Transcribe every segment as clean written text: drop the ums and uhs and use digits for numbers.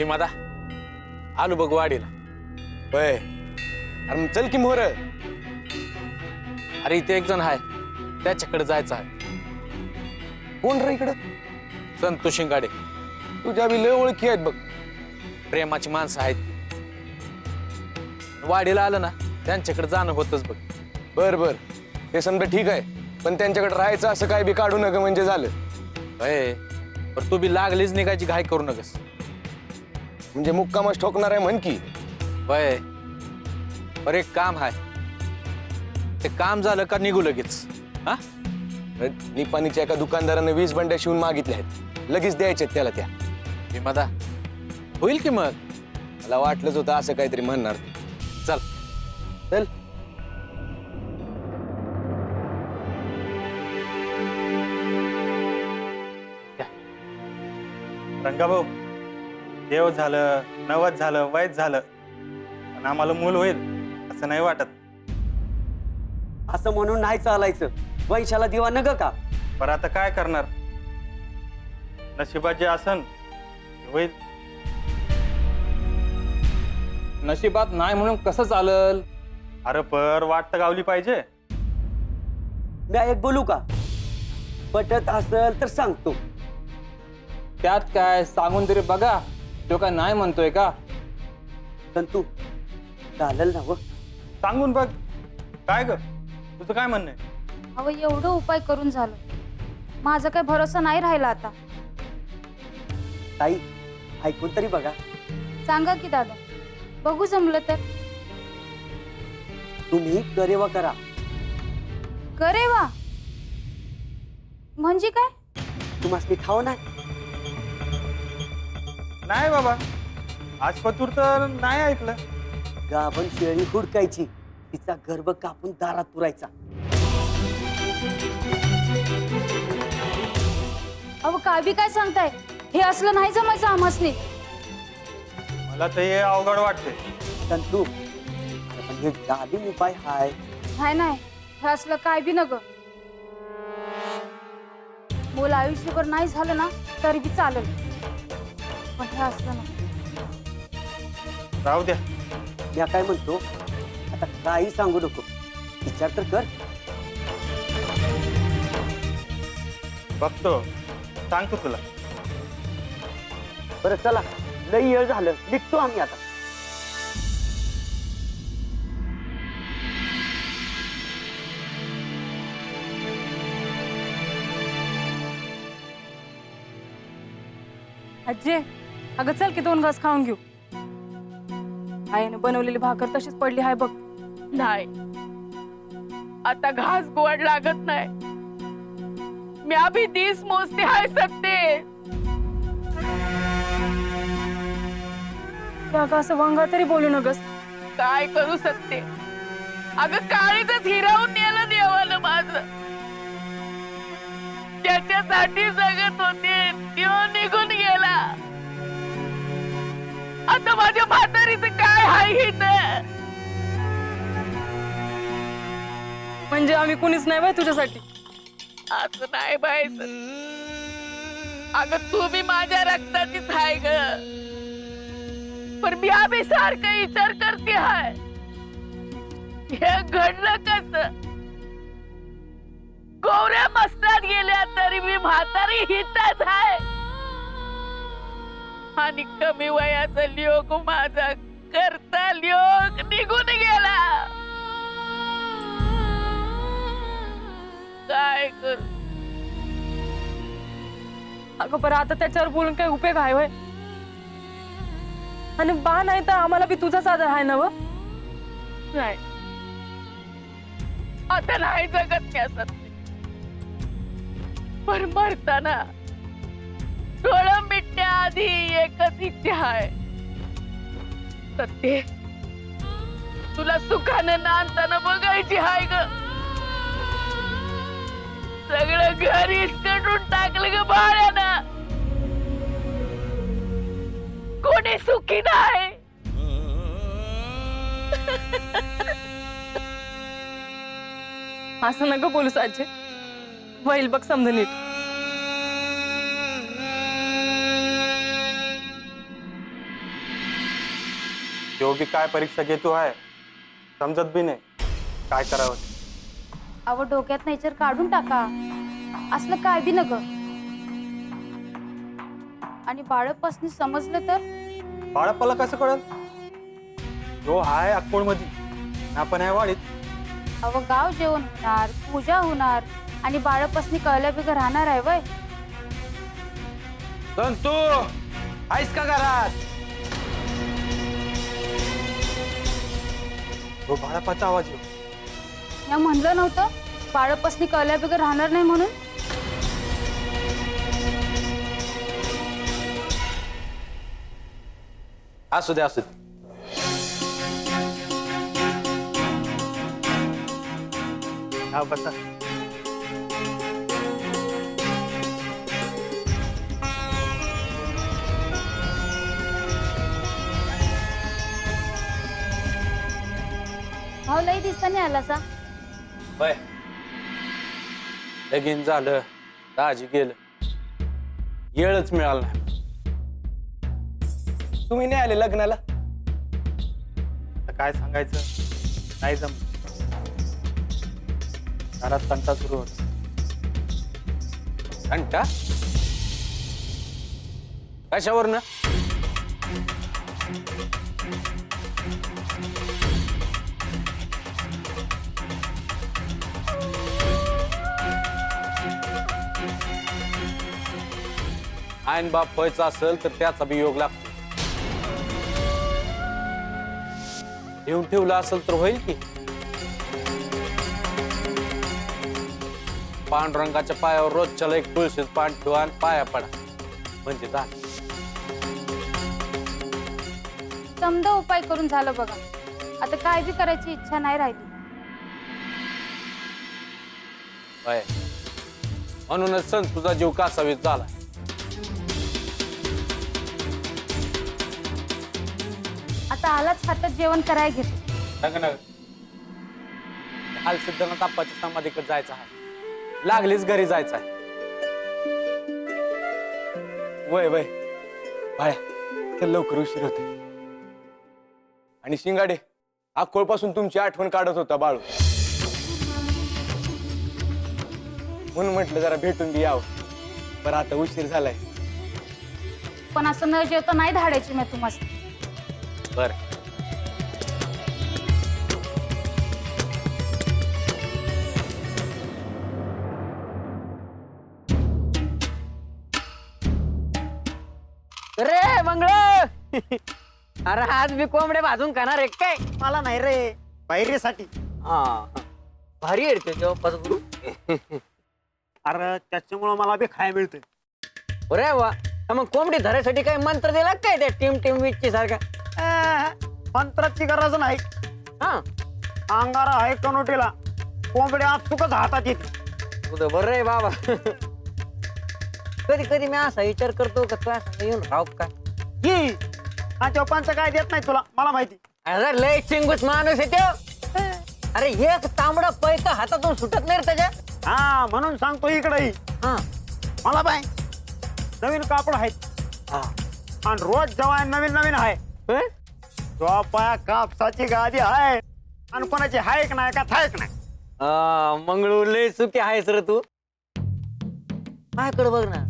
मादा आलू बघ वाडीला. होय अरे मग चल की मोर. अरे इथे एक जण आहे, त्याच्याकडे जायचं आहे. कोण रे इकडं? संतोष शिंगाडे. तुझ्या बी लय ओळखी आहेत बघ. प्रेमाची माणसं आहेत. वाडीला आलं ना त्यांच्याकडे जाणं होतच बघ. बर बर ते समजा ठीक आहे, पण त्यांच्याकडे राहायचं असं काय बी काढू नका म्हणजे झालं. होय पण तू बी लागलीच निघायची घाई करू नकस. म्हणजे मुक्कामच ठोकणार आहे म्हण की. होय पर एक काम आहे, ते काम झालं का निघू लगेच. हा निपाणीच्या एका दुकानदाराने 20 बंड्या शिवून मागितल्या आहेत, लगेच द्यायचे त्याला त्या. भीमादा होईल की मग. मला वाटलंच होतं असं काहीतरी म्हणणार. चल चल. रंगाभाऊ, देव झालं, नवस झालं, वैध झालं, पण आम्हाला मूल होईल असं नाही वाटत. असं म्हणून नाही चालायचं. वैशाला दिवा नग का? पण आता काय करणार, नशिबात जे असन ते होईल. नशिबात नाही म्हणून कसं चालल? अरे पर वाट तर गावली पाहिजे. मी एक बोलू का? पटत असेल तर सांगतो. त्यात काय, सांगून तरी बघा. तो काय नाही म्हणतोय का? संतू चालेल ना? व सांगून बघ. काय ग तुझं काय म्हणणं आहे? अहो एवढं उपाय करून झालं, माझा काही भरोसा नाही राहिला आता. ताई ऐकून तरी बघा. सांगा की दादा, बघू जमलं तर. तुम्ही करेवा करा. करे वा म्हणजे काय? तुम्हाला ठाव नाही? नाही बाबा, आज पतूर तर नाही ऐकलं. गाभण शेळी हुडकायची, तिचा गर्भ कापून दारात पुरायचा. अहो काय बी काय सांगताय, हे असलं नाही जमायचं आम्हासनी. मला तर हे अवघड वाटते. संतू पण हे जादू उपाय हाय. नाही नाही, हे असलं काय बी नग. मूल आयुष्यभर नाही झालं ना तरी बी चालेल, पण हे असलं ना. राहू द्या. मी काय म्हणतो, आता काही सांगू नको, विचार तर कर. बघतो, सांगतो तुला. बरं चला, लई वेळ झालं, निघतो आम्ही आता. आज्जे, अगं चल की 2 घास खाऊन घेऊ. आईने बनवलेली भाकर तशीच पडली हाय बघ. नाही, आता घास गोड लागत नाही. मी अभी 30 मोजते हाय सत्ते. अगं असं वंगा तरी बोलू नगस. काय करू सत्ते? अगं काळीतच हिरावून नेलं देवानं माझं. त्याच्यासाठी जगत होते, तो निघून गेला. आता माझ्या म्हातारीचं काय हाय इथं? म्हणजे आम्ही कुणीच नाही बाय तुझ्यासाठी. असं नाही बायच. अगं तू बी माझ्या रक्ताचीच हाय ग. पण मी आम्ही सारखं विचार करते हाय, हे घडलं कसं? गौऱ्या मस्तात गेल्या तरी मी म्हातारी हिताच हाय. आणि कमी वयाचा लोक माझा करता लोक निघून गेला. काय करू? अगं बरं आता त्याच्यावर बोलून काय उपयोग आहे होय? आणि बा नाही तर आम्हाला बी तुझाच आदर आहे ना? व नाही, आता नाही जगत मी असत. पण मरताना डोळं मिटण्याआधी एकच इच्छा आहे, सत्य तुला सुखानं नांदताना बघायची हाय ग. सगळं घर इसकटून टाकलं ग भाड्यानं. कोणी सुखी नाही. असं नका बोलूस आज्जे, होईल बघ समजा नीट. जो बी काय परीक्षा घेतो आहे समजत बी नाही काय करावं ते. अव डोक्यात नेचर काढून टाका. असलं काय बी नग. आणि बाळपसनी समजलं तर बाळप्पाला कसं कळल? जो आहे अक्कोळ मध्ये आपण आहे वाडीत. अव गाव जेवण होणार, पूजा होणार आणि बाळपसनी कळल्या बिगर राहणार आहे वय. संतू आहेस का घरात? जो बाळप्पाचा आवाज येऊ. या म्हणलं नव्हतं बाळपसनी कळल्या बिगर राहणार नाही म्हणून. असू दे असू दे. हा बसा. भाऊ लई दिसताना आला सा. होय लगीन झालं दाजी गेलं येळच मिळाला नाही. तुम्ही नाही आले लग्नाला? आता काय सांगायचं नाही जमलं. घरात तंटा सुरू होता. घंटा कशावरनं? आईन बाप व्हायचा असेल तर त्याचा बी योग लागतो. येऊन ठेवला असेल तर होईल की. पांडुरंगाच्या पायावर रोजच्याला एक तुळशीच पान ठेवा आणि पाया पडा म्हणजे झालं. समजा उपाय करून झालं बघा. आता काय बी करायची इच्छा नाही राहिली. होय. म्हणूनच सण तुझा जीव कासावीस झाला. आता आलाच हातात जेवण करायला घेतो. हाल सिद्धनाथ आप्पाच्या समाधीकडे जायचं आहे. लागलीच घरी जायचं आहे. वय वय बाळ्या चल लवकर उशीर होते. आणि शिंगाडे अक्कोळपासून तुमची आठवण काढत होता बाळू. म्हणून म्हटलं जरा भेटून बी यावं. पण आता उशीर झालाय. पण असं न जेवता नाही धाडायची मी तुम्हाला. बर रे मंगळ अरे आज मी कोंबडे भाजून खाणार आहे काय? मला नाही रे बाहेरीसाठी. हा भारी आहे रे जेव्हा गुरु. अरे त्याच्यामुळं मला बी खाय मिळते. अरे वा मग कोंबडी धरायसाठी काही मंत्र दिला काय त्या टीम विचची सारखा? मंत्राची गरज नाही. हा अंगारा आहे कनोटीला कोंबडी आपसुकच हातात येते. तुझं बरं आहे बाबा. कधी कधी मी असा विचार करतो का तू असं येऊन राहू काय? ही हा चौपांचं काय देत नाही तुला मला माहिती. अरे लय चिंगूस माणूस आहे त्यो. अरे एक तांबडा पैका हातातून सुटत नाही रे त्याच्या. हा म्हणून सांगतो इकडे हा मला बाय नवीन कापड आहेत. हा आणि रोज जेव्हा नवीन नवीन आहे हं? पाया कापसाची गादी आहे. आणि कोणाची हायक नाही का थायक नाही. मंगळू लय चुकी आहेस रे तू. माझ्याकडे बघ ना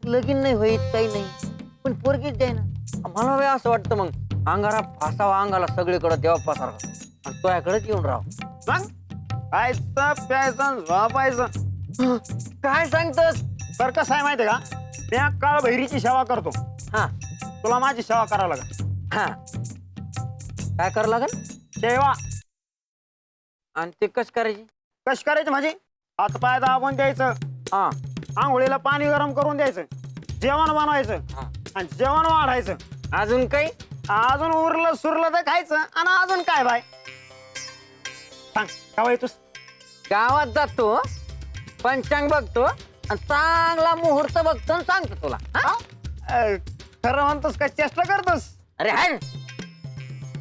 लगीन नाही होईत काही नाही पण पोरगीच जाय ना. मला वेळ असं वाटतं मग अंगारा फासावा अंगाला सगळीकडे देवा सारखा आणि तुझ्याकडेच येऊन राह. सांग खायचं प्यायचं झोपायचं. काय सांगतोस? तर कसं आहे माहितीये का मी काळ बहिरीची सेवा करतो. हा तुला माझी सेवा करावं लागेल. हा काय करावं लागेल? सेवा आणि ते कस करायची? कशी करायची माझी हातपाय दाबून द्यायचं. हा आंघोळीला पाणी गरम करून द्यायचं. जेवण बनवायचं हा. आणि जेवण वाढायचं. अजून काही? अजून उरलं सुरलं तर खायचं. आणि अजून काय बाय सांग का येतोस? गावात जातो पंचांग बघतो आणि चांगला मुहूर्त बघतो आणि सांगतो तुला. हा? खरं म्हणतोस का चेष्टा करतोस? अरे हाय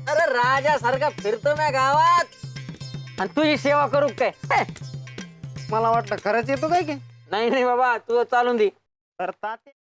अरे राजा सारखा फिरतो ना गावात आणि तुझी सेवा करू काय? हे. मला वाटलं खरंच येतो काय की. नाही नाही बाबा तुझं चालून दे. तर ताते